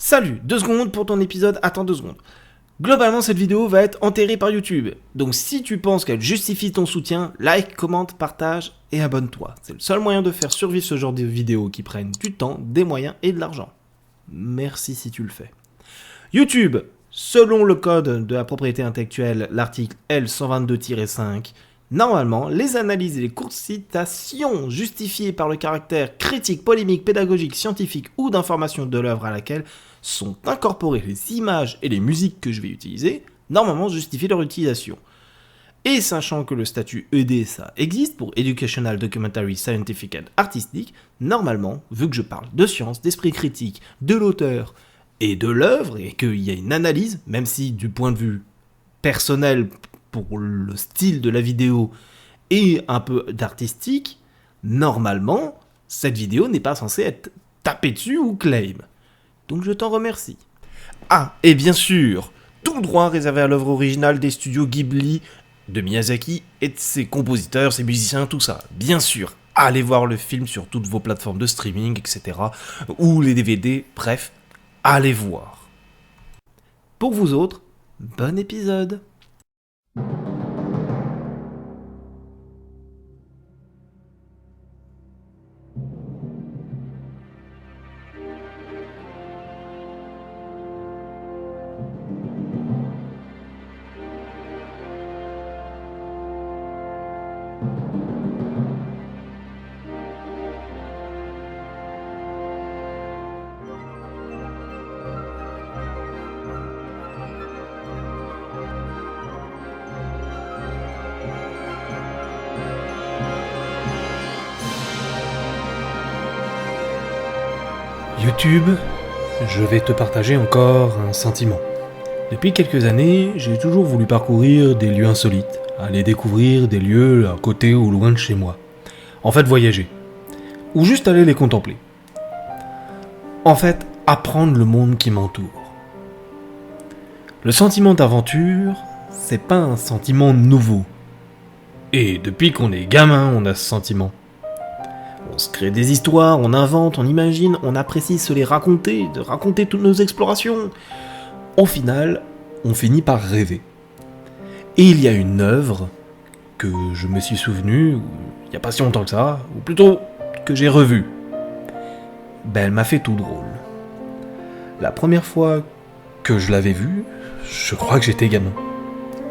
Salut, 2 secondes pour ton épisode, attends 2 secondes. Globalement, cette vidéo va être enterrée par YouTube. Donc si tu penses qu'elle justifie ton soutien, like, commente, partage et abonne-toi. C'est le seul moyen de faire survivre ce genre de vidéos qui prennent du temps, des moyens et de l'argent. Merci si tu le fais. YouTube, selon le code de la propriété intellectuelle, l'article L122-5, normalement, les analyses et les courtes citations justifiées par le caractère critique, polémique, pédagogique, scientifique ou d'information de l'œuvre à laquelle sont incorporées les images et les musiques que je vais utiliser, normalement justifient leur utilisation. Et sachant que le statut EDSA existe pour Educational Documentary Scientific and Artistic, normalement, vu que je parle de science, d'esprit critique, de l'auteur et de l'œuvre, et qu'il y a une analyse, même si du point de vue personnel pour le style de la vidéo et un peu d'artistique, normalement, cette vidéo n'est pas censée être tapée dessus ou claim. Donc je t'en remercie. Ah, et bien sûr, tout le droit réservé à l'œuvre originale des studios Ghibli, de Miyazaki et de ses compositeurs, ses musiciens, tout ça. Bien sûr, allez voir le film sur toutes vos plateformes de streaming, etc. Ou les DVD, bref, allez voir. Pour vous autres, bon épisode. YouTube, je vais te partager encore un sentiment. Depuis quelques années, j'ai toujours voulu parcourir des lieux insolites, aller découvrir des lieux à côté ou loin de chez moi. En fait, voyager. Ou juste aller les contempler. En fait, apprendre le monde qui m'entoure. Le sentiment d'aventure, c'est pas un sentiment nouveau. Et depuis qu'on est gamin, on a ce sentiment. On se crée des histoires, on invente, on imagine, on apprécie se les raconter, de raconter toutes nos explorations. Au final, on finit par rêver. Et il y a une œuvre que je me suis souvenu, il n'y a pas si longtemps que ça, ou plutôt que j'ai revue. Elle m'a fait tout drôle. La première fois que je l'avais vue, je crois que j'étais gamin.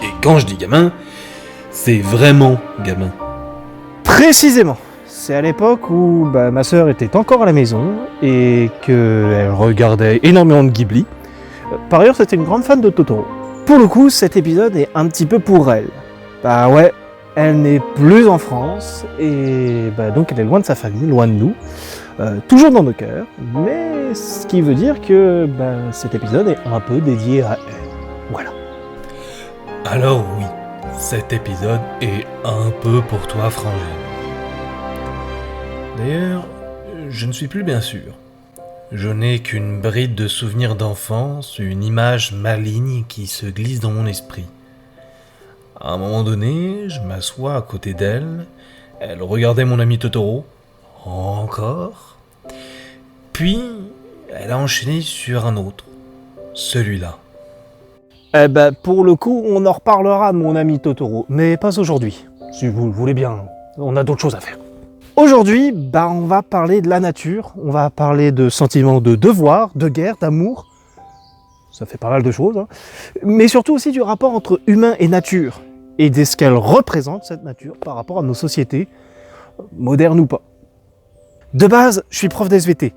Et quand je dis gamin, c'est vraiment gamin. Précisément. C'est à l'époque où ma sœur était encore à la maison et qu'elle regardait énormément de Ghibli. Par ailleurs, c'était une grande fan de Totoro. Pour le coup, cet épisode est un petit peu pour elle. Elle n'est plus en France et donc elle est loin de sa famille, loin de nous. Toujours dans nos cœurs, mais ce qui veut dire que cet épisode est un peu dédié à elle. Voilà. Alors oui, cet épisode est un peu pour toi, frangin. D'ailleurs, je ne suis plus bien sûr. Je n'ai qu'une bride de souvenirs d'enfance, une image maligne qui se glisse dans mon esprit. À un moment donné, je m'assois à côté d'elle, elle regardait mon ami Totoro, encore, puis elle a enchaîné sur un autre, celui-là. Pour le coup, on en reparlera de mon ami Totoro, mais pas aujourd'hui. Si vous le voulez bien, on a d'autres choses à faire. Aujourd'hui, on va parler de la nature, on va parler de sentiments de devoir, de guerre, d'amour. Ça fait pas mal de choses, hein. Mais surtout aussi du rapport entre humain et nature, et de ce qu'elle représente, cette nature, par rapport à nos sociétés, modernes ou pas. De base, je suis prof d'SVT.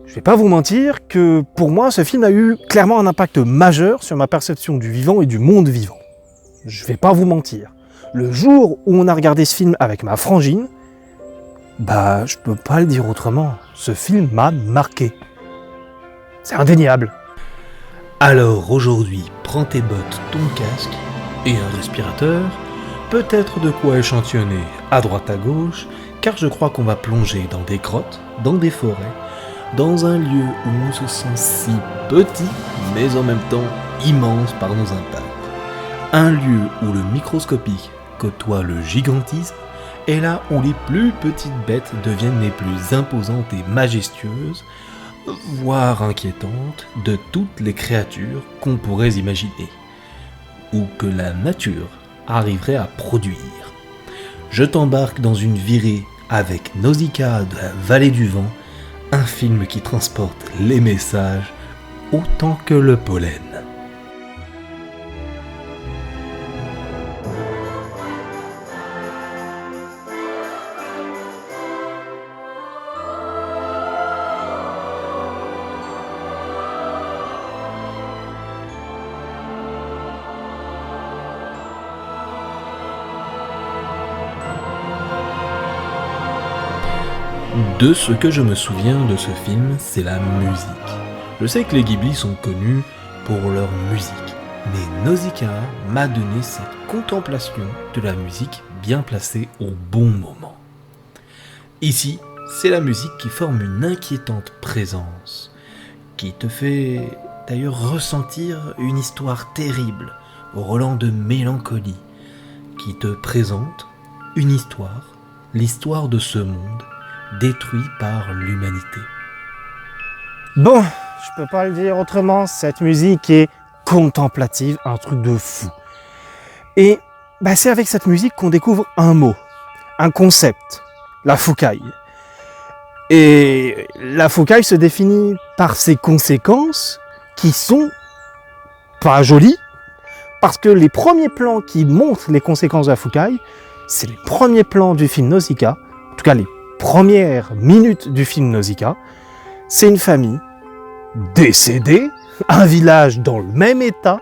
Je vais pas vous mentir que pour moi, ce film a eu clairement un impact majeur sur ma perception du vivant et du monde vivant. Je vais pas vous mentir. Le jour où on a regardé ce film avec ma frangine, je peux pas le dire autrement. Ce film m'a marqué. C'est indéniable. Alors aujourd'hui, prends tes bottes, ton casque et un respirateur, peut-être de quoi échantillonner à droite à gauche, car je crois qu'on va plonger dans des grottes, dans des forêts, dans un lieu où on se sent si petit, mais en même temps immense par nos impacts. Un lieu où le microscopique côtoie le gigantisme, et là où les plus petites bêtes deviennent les plus imposantes et majestueuses, voire inquiétante, de toutes les créatures qu'on pourrait imaginer, ou que la nature arriverait à produire. Je t'embarque dans une virée avec Nausicaa de la Vallée du Vent, un film qui transporte les messages autant que le pollen. De ce que je me souviens de ce film, c'est la musique. Je sais que les Ghibli sont connus pour leur musique, mais Nausicaa m'a donné cette contemplation de la musique bien placée au bon moment. Ici, c'est la musique qui forme une inquiétante présence, qui te fait d'ailleurs ressentir une histoire terrible, au relent de mélancolie, qui te présente une histoire, l'histoire de ce monde, détruit par l'humanité. Bon, je peux pas le dire autrement, cette musique est contemplative, un truc de fou. Et c'est avec cette musique qu'on découvre un mot, un concept, la fukai. Et la fukai se définit par ses conséquences qui sont pas jolies, parce que les premiers plans qui montrent les conséquences de la fukai, c'est les premiers plans du film Nausicaa, en tout cas les premières minutes du film Nausicaa. C'est une famille décédée, un village dans le même état.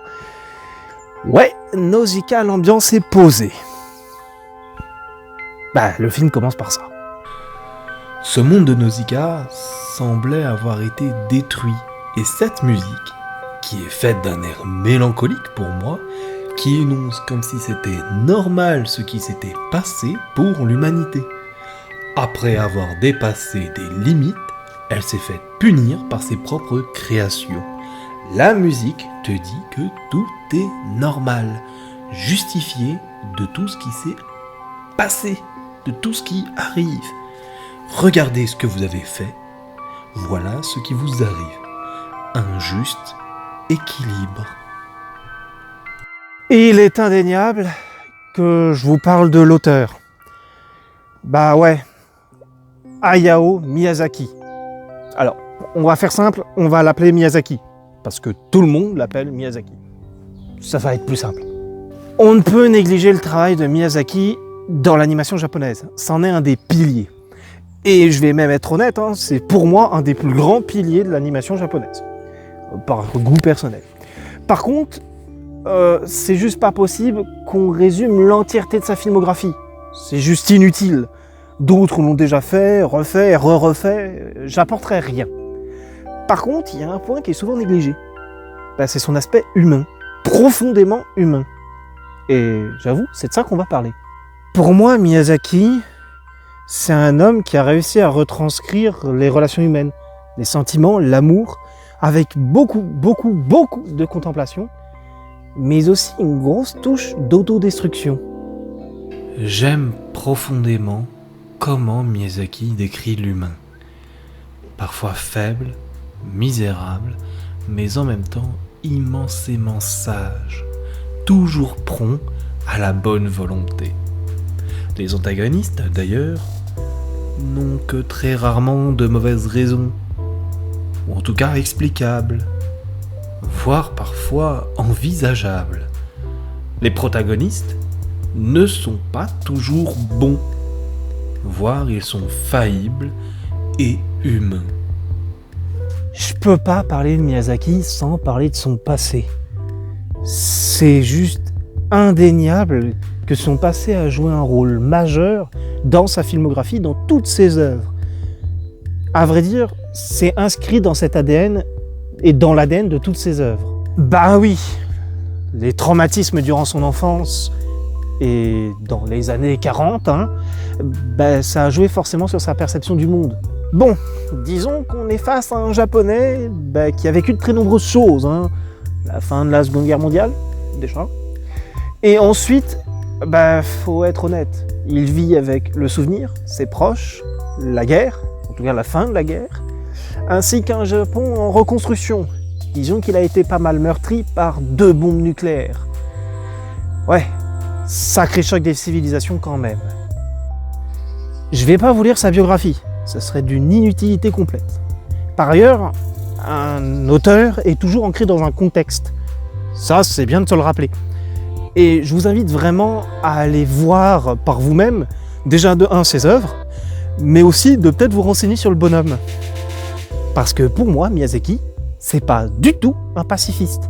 Ouais, Nausicaa, l'ambiance est posée. Le film commence par ça. Ce monde de Nausicaa semblait avoir été détruit, et cette musique, qui est faite d'un air mélancolique pour moi, qui énonce comme si c'était normal ce qui s'était passé pour l'humanité. Après avoir dépassé des limites, elle s'est faite punir par ses propres créations. La musique te dit que tout est normal, justifié de tout ce qui s'est passé, de tout ce qui arrive. Regardez ce que vous avez fait, voilà ce qui vous arrive. Un juste équilibre. Il est indéniable que je vous parle de l'auteur. Hayao Miyazaki. Alors, on va faire simple, on va l'appeler Miyazaki, parce que tout le monde l'appelle Miyazaki. Ça va être plus simple. On ne peut négliger le travail de Miyazaki dans l'animation japonaise. C'en est un des piliers. Et je vais même être honnête, c'est pour moi un des plus grands piliers de l'animation japonaise, par goût personnel. Par contre, c'est juste pas possible qu'on résume l'entièreté de sa filmographie. C'est juste inutile. D'autres l'ont déjà fait, refait, refait, j'apporterai rien. Par contre, il y a un point qui est souvent négligé. C'est son aspect humain, profondément humain. Et j'avoue, c'est de ça qu'on va parler. Pour moi, Miyazaki, c'est un homme qui a réussi à retranscrire les relations humaines, les sentiments, l'amour, avec beaucoup de contemplation, mais aussi une grosse touche d'autodestruction. J'aime profondément comment Miyazaki décrit l'humain. Parfois faible, misérable, mais en même temps immensément sage, toujours prompt à la bonne volonté. Les antagonistes, d'ailleurs, n'ont que très rarement de mauvaises raisons, ou en tout cas explicables, voire parfois envisageables. Les protagonistes ne sont pas toujours bons, voire ils sont faillibles et humains. Je peux pas parler de Miyazaki sans parler de son passé. C'est juste indéniable que son passé a joué un rôle majeur dans sa filmographie, dans toutes ses œuvres. À vrai dire, c'est inscrit dans cet ADN et dans l'ADN de toutes ses œuvres. Oui, les traumatismes durant son enfance et dans les années 40, ça a joué forcément sur sa perception du monde. Bon, disons qu'on est face à un Japonais qui a vécu de très nombreuses choses. La fin de la Seconde Guerre mondiale, déjà. Et ensuite, faut être honnête, il vit avec le souvenir, ses proches, la guerre, en tout cas la fin de la guerre, ainsi qu'un Japon en reconstruction. Disons qu'il a été pas mal meurtri par 2 bombes nucléaires. Ouais, sacré choc des civilisations quand même. Je vais pas vous lire sa biographie, ça serait d'une inutilité complète. Par ailleurs, un auteur est toujours ancré dans un contexte. Ça, c'est bien de se le rappeler. Et je vous invite vraiment à aller voir par vous-même, déjà de 1 ses œuvres, mais aussi de peut-être vous renseigner sur le bonhomme. Parce que pour moi, Miyazaki, c'est pas du tout un pacifiste.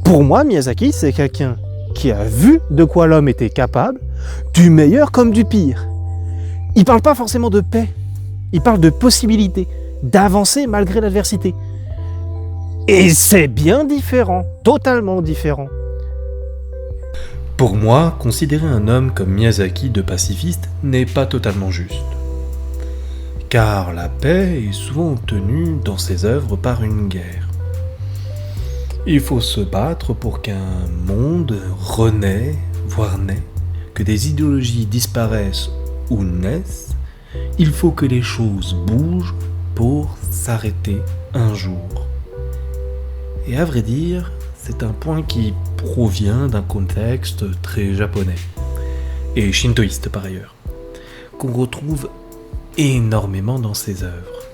Pour moi, Miyazaki, c'est quelqu'un qui a vu de quoi l'homme était capable, du meilleur comme du pire. Il parle pas forcément de paix, il parle de possibilité, d'avancer malgré l'adversité. Et c'est bien différent, totalement différent. Pour moi, considérer un homme comme Miyazaki de pacifiste n'est pas totalement juste. Car la paix est souvent obtenue dans ses œuvres par une guerre. Il faut se battre pour qu'un monde renaisse, voire naît, que des idéologies disparaissent ou naissent. Il faut que les choses bougent pour s'arrêter un jour. Et à vrai dire, c'est un point qui provient d'un contexte très japonais, et shintoïste par ailleurs, qu'on retrouve énormément dans ses œuvres.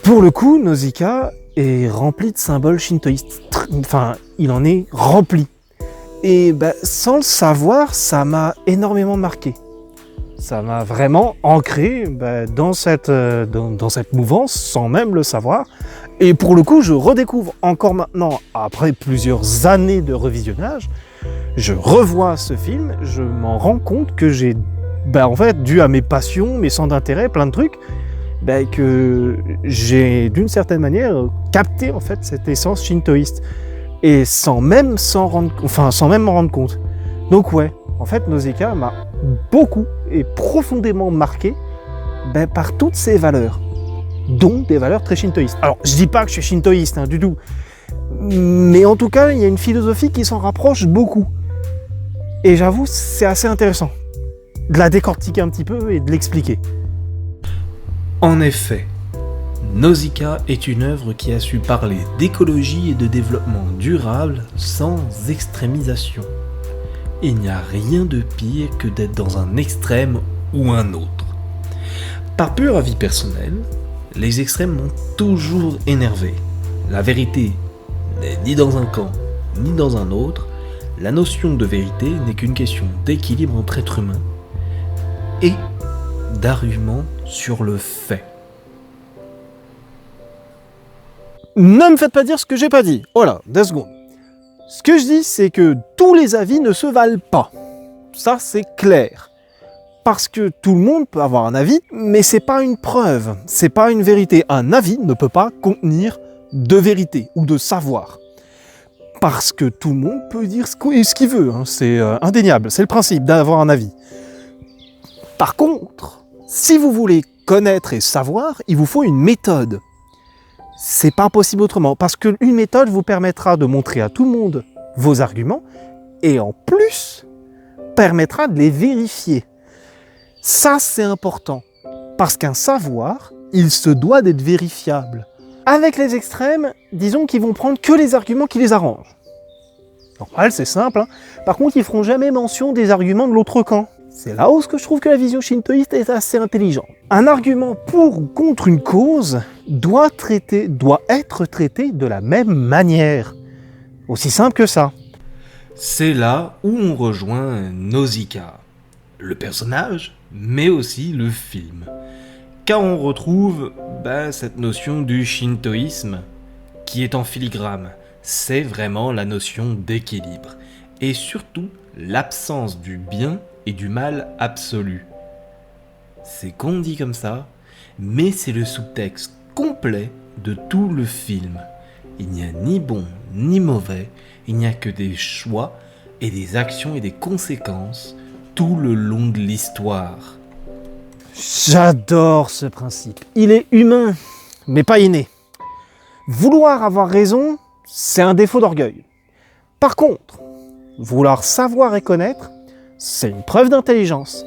Pour le coup, Nausicaa est rempli de symboles shintoïstes. Enfin, il en est rempli. Et sans le savoir, ça m'a énormément marqué. Ça m'a vraiment ancré dans cette mouvance, sans même le savoir. Et pour le coup, je redécouvre encore maintenant, après plusieurs années de revisionnage, je revois ce film, je m'en rends compte que j'ai, en fait, dû à mes passions, mes centres d'intérêt, plein de trucs, que j'ai d'une certaine manière capté en fait cette essence shintoïste. Et sans même m'en rendre compte. Donc ouais, en fait, Nausicaa m'a beaucoup et profondément marqué par toutes ces valeurs, dont des valeurs très shintoïstes. Alors, je dis pas que je suis shintoïste, du tout, mais en tout cas, il y a une philosophie qui s'en rapproche beaucoup. Et j'avoue, c'est assez intéressant de la décortiquer un petit peu et de l'expliquer. En effet, Nausicaa est une œuvre qui a su parler d'écologie et de développement durable sans extrémisation. Il n'y a rien de pire que d'être dans un extrême ou un autre. Par pur avis personnel, les extrêmes m'ont toujours énervé. La vérité n'est ni dans un camp, ni dans un autre. La notion de vérité n'est qu'une question d'équilibre entre êtres humains et d'argument sur le fait. Ne me faites pas dire ce que j'ai pas dit. Oh là, 2 secondes. Ce que je dis, c'est que tous les avis ne se valent pas. Ça, c'est clair. Parce que tout le monde peut avoir un avis, mais c'est pas une preuve, c'est pas une vérité. Un avis ne peut pas contenir de vérité ou de savoir. Parce que tout le monde peut dire ce qu'il veut, c'est indéniable, c'est le principe d'avoir un avis. Par contre, si vous voulez connaître et savoir, il vous faut une méthode. C'est pas possible autrement, parce qu'une méthode vous permettra de montrer à tout le monde vos arguments, et en plus, permettra de les vérifier. Ça, c'est important, parce qu'un savoir, il se doit d'être vérifiable. Avec les extrêmes, disons qu'ils vont prendre que les arguments qui les arrangent. Normal, c'est simple, Par contre, ils feront jamais mention des arguments de l'autre camp. C'est là où je trouve que la vision shintoïste est assez intelligente. Un argument pour ou contre une cause doit être traité de la même manière. Aussi simple que ça. C'est là où on rejoint Nausicaa, le personnage, mais aussi le film. Car on retrouve cette notion du shintoïsme qui est en filigrane. C'est vraiment la notion d'équilibre. Et surtout, l'absence du bien et du mal absolu. C'est con dit comme ça, mais c'est le sous-texte complet de tout le film. Il n'y a ni bon ni mauvais, il n'y a que des choix et des actions et des conséquences tout le long de l'histoire. J'adore ce principe. Il est humain, mais pas inné. Vouloir avoir raison, c'est un défaut d'orgueil. Par contre, vouloir savoir et connaître, c'est une preuve d'intelligence.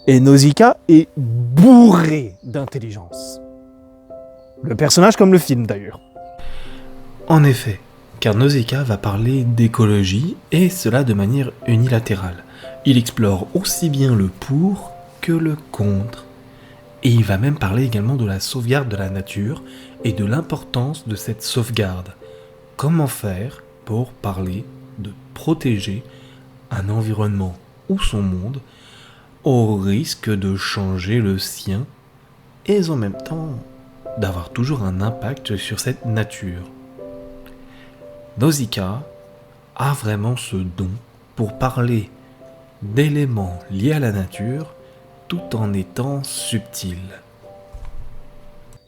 Et Nausicaa est bourré d'intelligence. Le personnage comme le film d'ailleurs. En effet, car Nausicaa va parler d'écologie, et cela de manière unilatérale. Il explore aussi bien le pour que le contre. Et il va même parler également de la sauvegarde de la nature et de l'importance de cette sauvegarde. Comment faire pour parler de protéger un environnement ou son monde au risque de changer le sien et en même temps d'avoir toujours un impact sur cette nature. Nausicaa a vraiment ce don pour parler d'éléments liés à la nature tout en étant subtil.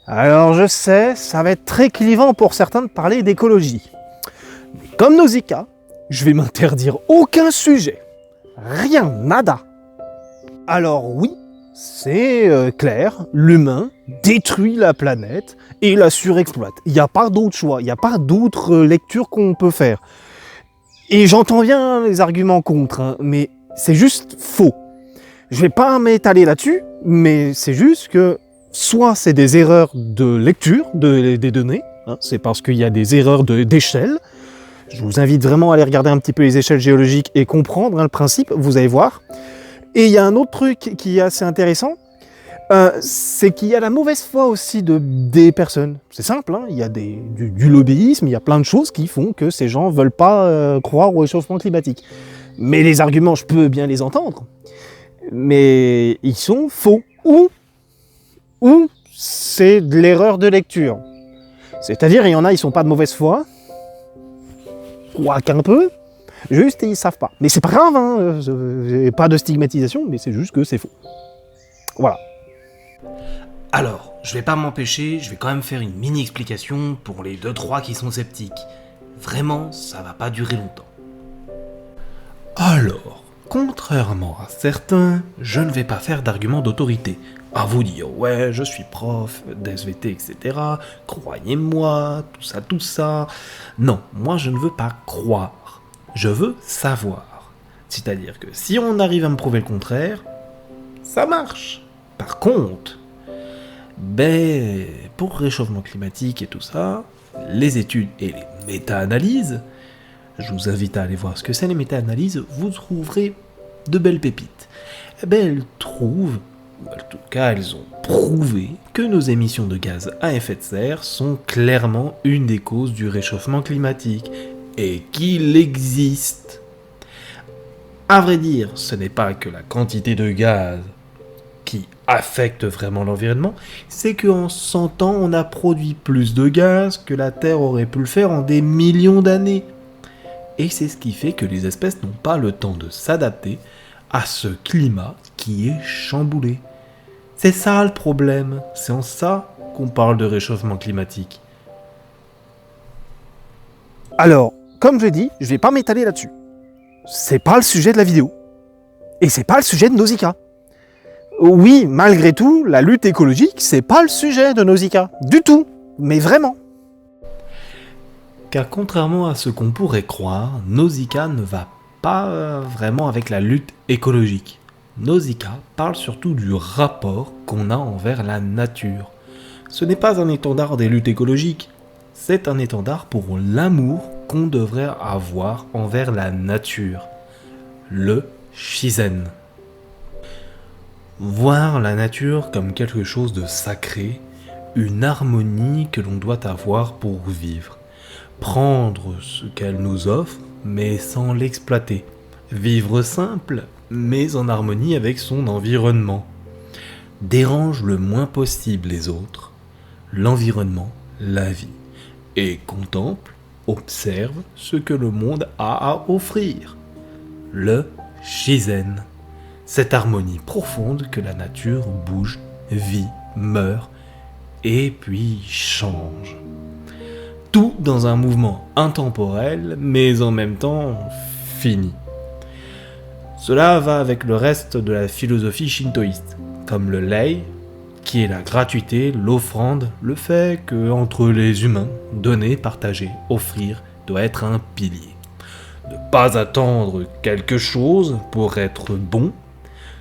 Alors je sais, ça va être très clivant pour certains de parler d'écologie. Mais comme Nausicaa, je vais m'interdire aucun sujet. Rien, nada. Alors oui, c'est clair, l'humain détruit la planète et la surexploite. Il n'y a pas d'autre choix, il n'y a pas d'autre lecture qu'on peut faire. Et j'entends bien les arguments contre, hein, mais c'est juste faux. Je vais pas m'étaler là-dessus, mais c'est juste que soit c'est des erreurs de lecture des données, hein, c'est parce qu'il y a des erreurs d'échelle. Je vous invite vraiment à aller regarder un petit peu les échelles géologiques et comprendre le principe, vous allez voir. Et il y a un autre truc qui est assez intéressant, c'est qu'il y a la mauvaise foi aussi des personnes. C'est simple, hein, il y a du lobbyisme, il y a plein de choses qui font que ces gens ne veulent pas croire au réchauffement climatique. Mais les arguments, je peux bien les entendre, mais ils sont faux. Ou c'est de l'erreur de lecture. C'est-à-dire, il y en a, ils sont pas de mauvaise foi, quoiqu'un peu, juste ils savent pas. Mais c'est pas grave, hein, pas de stigmatisation, mais c'est juste que c'est faux. Voilà. Alors, je vais pas m'empêcher, je vais quand même faire une mini explication pour les 2-3 qui sont sceptiques. Vraiment, ça va pas durer longtemps. Alors, contrairement à certains, je ne vais pas faire d'argument d'autorité. À vous dire, ouais, je suis prof d'SVT, etc. Croyez-moi, tout ça. Non, moi je ne veux pas croire. Je veux savoir. C'est-à-dire que si on arrive à me prouver le contraire, ça marche. Par contre, pour réchauffement climatique et tout ça, les études et les méta-analyses, je vous invite à aller voir ce que c'est les méta-analyses, vous trouverez de belles pépites. Elles trouvent, ou en tout cas elles ont prouvé, que nos émissions de gaz à effet de serre sont clairement une des causes du réchauffement climatique, et qu'il existe. À vrai dire, ce n'est pas que la quantité de gaz qui affecte vraiment l'environnement, c'est qu'en 100 ans, on a produit plus de gaz que la Terre aurait pu le faire en des millions d'années. Et c'est ce qui fait que les espèces n'ont pas le temps de s'adapter à ce climat qui est chamboulé. C'est ça le problème, c'est en ça qu'on parle de réchauffement climatique. Alors, comme je l'ai dit, je vais pas m'étaler là-dessus. C'est pas le sujet de la vidéo. Et c'est pas le sujet de Nausicaa. Oui, malgré tout, la lutte écologique, c'est pas le sujet de Nausicaa. Du tout. Mais vraiment. Car contrairement à ce qu'on pourrait croire, Nausicaa ne va pas vraiment avec la lutte écologique. Nausicaa parle surtout du rapport qu'on a envers la nature. Ce n'est pas un étendard des luttes écologiques, c'est un étendard pour l'amour qu'on devrait avoir envers la nature. Le Shizen. Voir la nature comme quelque chose de sacré, une harmonie que l'on doit avoir pour vivre. Prendre ce qu'elle nous offre, mais sans l'exploiter. Vivre simple, mais en harmonie avec son environnement. Dérange le moins possible les autres, l'environnement, la vie. Et contemple, observe ce que le monde a à offrir. Le Shizen. Cette harmonie profonde que la nature bouge, vit, meurt, et puis change. Tout dans un mouvement intemporel, mais en même temps fini. Cela va avec le reste de la philosophie shintoïste, comme le lei, qui est la gratuité, l'offrande, le fait que entre les humains, donner, partager, offrir doit être un pilier. Ne pas attendre quelque chose pour être bon,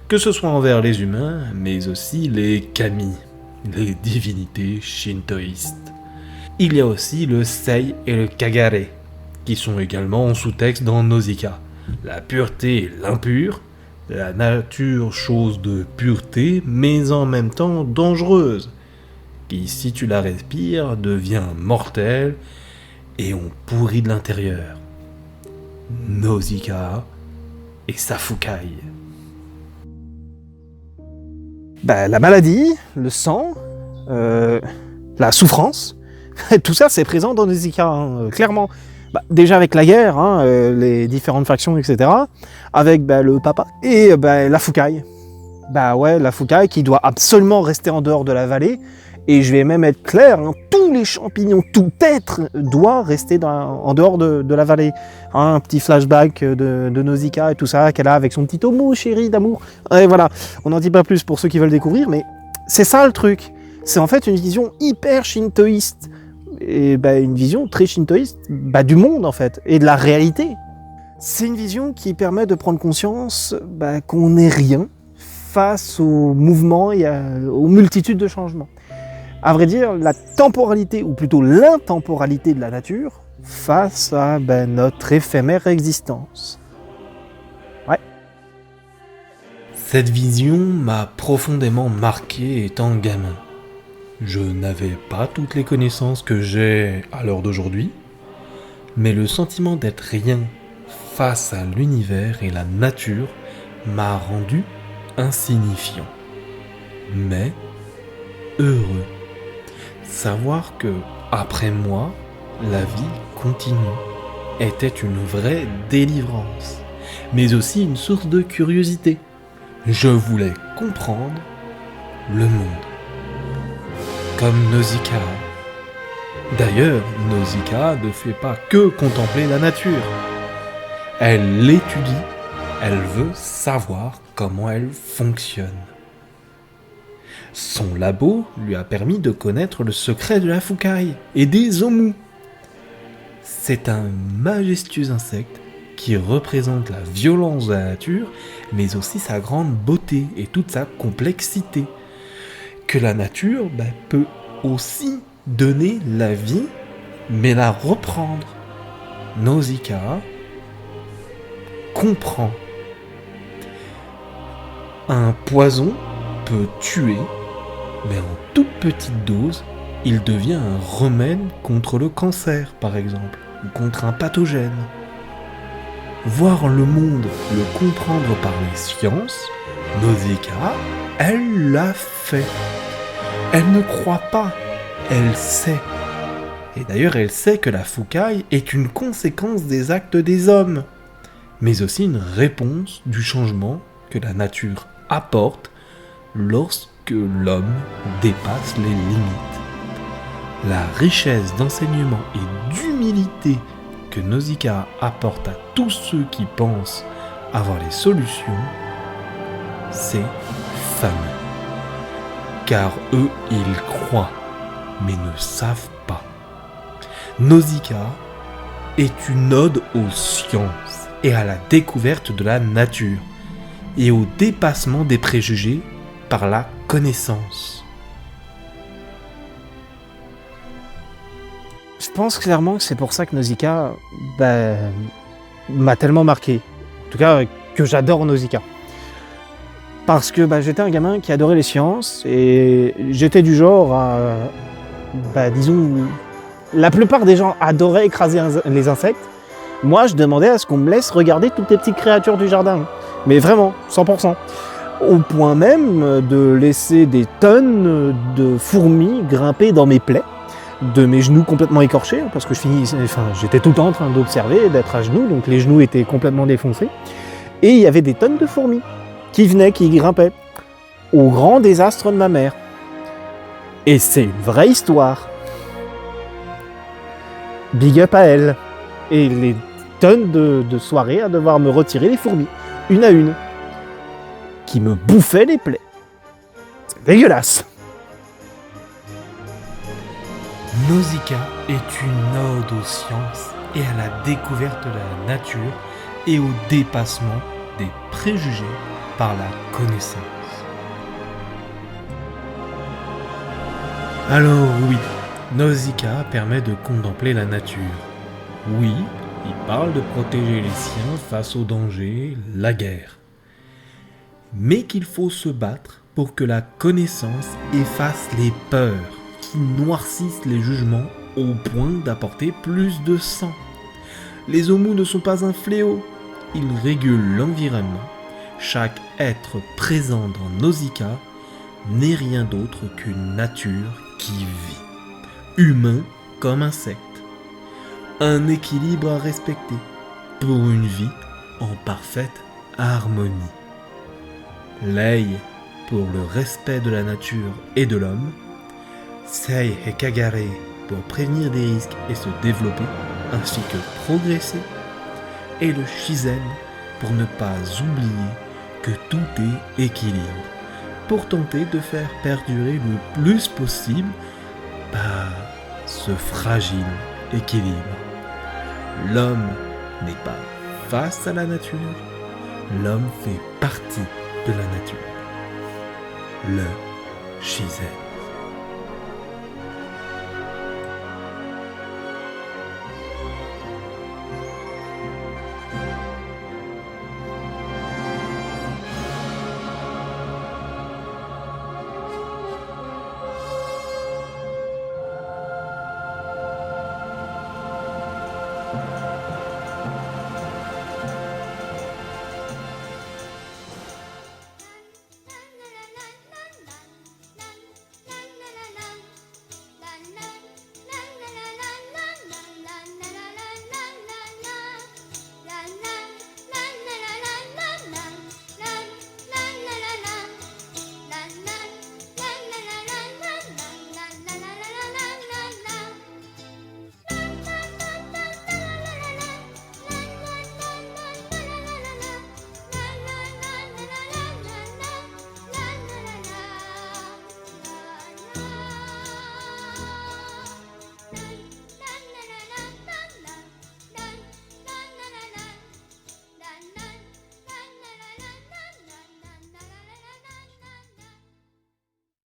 que ce soit envers les humains, mais aussi les kami, les divinités shintoïstes. Il y a aussi le Sei et le Kagare, qui sont également en sous-texte dans Nausicaa. La pureté et l'impur, la nature chose de pureté, mais en même temps dangereuse, qui si tu la respires devient mortelle et on pourrit de l'intérieur. Nausicaa et Safukai. La maladie, le sang, la souffrance, tout ça c'est présent dans Nausicaa, hein, clairement. Déjà avec la guerre, hein, les différentes factions, etc. Avec le papa et la Fukai. La Fukai qui doit absolument rester en dehors de la vallée. Et je vais même être clair, hein, tous les champignons, tout être doit rester en dehors de la vallée. Hein, un petit flashback de Nausicaa et tout ça qu'elle a avec son petit Tomo chéri d'amour. Et voilà, on n'en dit pas plus pour ceux qui veulent découvrir, mais c'est ça le truc. C'est en fait une vision hyper shintoïste. Et une vision très shintoïste du monde en fait, et de la réalité. C'est une vision qui permet de prendre conscience qu'on n'est rien face aux mouvements et aux multitudes de changements. À vrai dire, la temporalité, ou plutôt l'intemporalité de la nature, face à notre éphémère existence. Ouais. Cette vision m'a profondément marqué étant gamin. Je n'avais pas toutes les connaissances que j'ai à l'heure d'aujourd'hui, mais le sentiment d'être rien face à l'univers et la nature m'a rendu insignifiant, mais heureux. Savoir que, après moi, la vie continue était une vraie délivrance, mais aussi une source de curiosité. Je voulais comprendre le monde. Comme Nausicaa. D'ailleurs, Nausicaa ne fait pas que contempler la nature. Elle l'étudie, elle veut savoir comment elle fonctionne. Son labo lui a permis de connaître le secret de la Fukai et des Omu. C'est un majestueux insecte qui représente la violence de la nature, mais aussi sa grande beauté et toute sa complexité. Que la nature peut aussi donner la vie, mais la reprendre. Nausicaa comprend. Un poison peut tuer, mais en toute petite dose, il devient un remède contre le cancer, par exemple, ou contre un pathogène. Voir le monde, le comprendre par les sciences, Nausicaa, elle l'a fait. Elle ne croit pas, elle sait. Et d'ailleurs, elle sait que la Fukai est une conséquence des actes des hommes, mais aussi une réponse du changement que la nature apporte lorsque l'homme dépasse les limites. La richesse d'enseignement et d'humilité que Nausicaa apporte à tous ceux qui pensent avoir les solutions, c'est fameux. Car eux, ils croient, mais ne savent pas. Nausicaa est une ode aux sciences et à la découverte de la nature, et au dépassement des préjugés par la connaissance. Je pense clairement que c'est pour ça que Nausicaa m'a tellement marqué. En tout cas, que j'adore Nausicaa. Parce que j'étais un gamin qui adorait les sciences et j'étais du genre à, disons, la plupart des gens adoraient écraser les insectes. Moi, je demandais à ce qu'on me laisse regarder toutes les petites créatures du jardin. Mais vraiment, 100%. Au point même de laisser des tonnes de fourmis grimper dans mes plaies, de mes genoux complètement écorchés, parce que j'étais tout le temps en train d'observer, d'être à genoux, donc les genoux étaient complètement défoncés. Et il y avait des tonnes de fourmis qui venaient, qui grimpaient, au grand désastre de ma mère. Et c'est une vraie histoire. Big up à elle. Et les tonnes de soirées à devoir me retirer les fourmis, une à une, qui me bouffaient les plaies. C'est dégueulasse. Nausicaa est une ode aux sciences et à la découverte de la nature et au dépassement des préjugés par la connaissance. Alors oui, Nausicaa permet de contempler la nature. Oui, il parle de protéger les siens face aux dangers, la guerre. Mais qu'il faut se battre pour que la connaissance efface les peurs qui noircissent les jugements au point d'apporter plus de sang. Les homos ne sont pas un fléau, ils régulent l'environnement. Chaque être présent dans Nausicaa n'est rien d'autre qu'une nature qui vit, humain comme insecte. Un équilibre à respecter pour une vie en parfaite harmonie. Lei pour le respect de la nature et de l'homme, Sei et Kagare pour prévenir des risques et se développer, ainsi que progresser, et le Shizen pour ne pas oublier que tout est équilibre, pour tenter de faire perdurer le plus possible ce fragile équilibre. L'homme n'est pas face à la nature, l'homme fait partie de la nature. Le Shizen.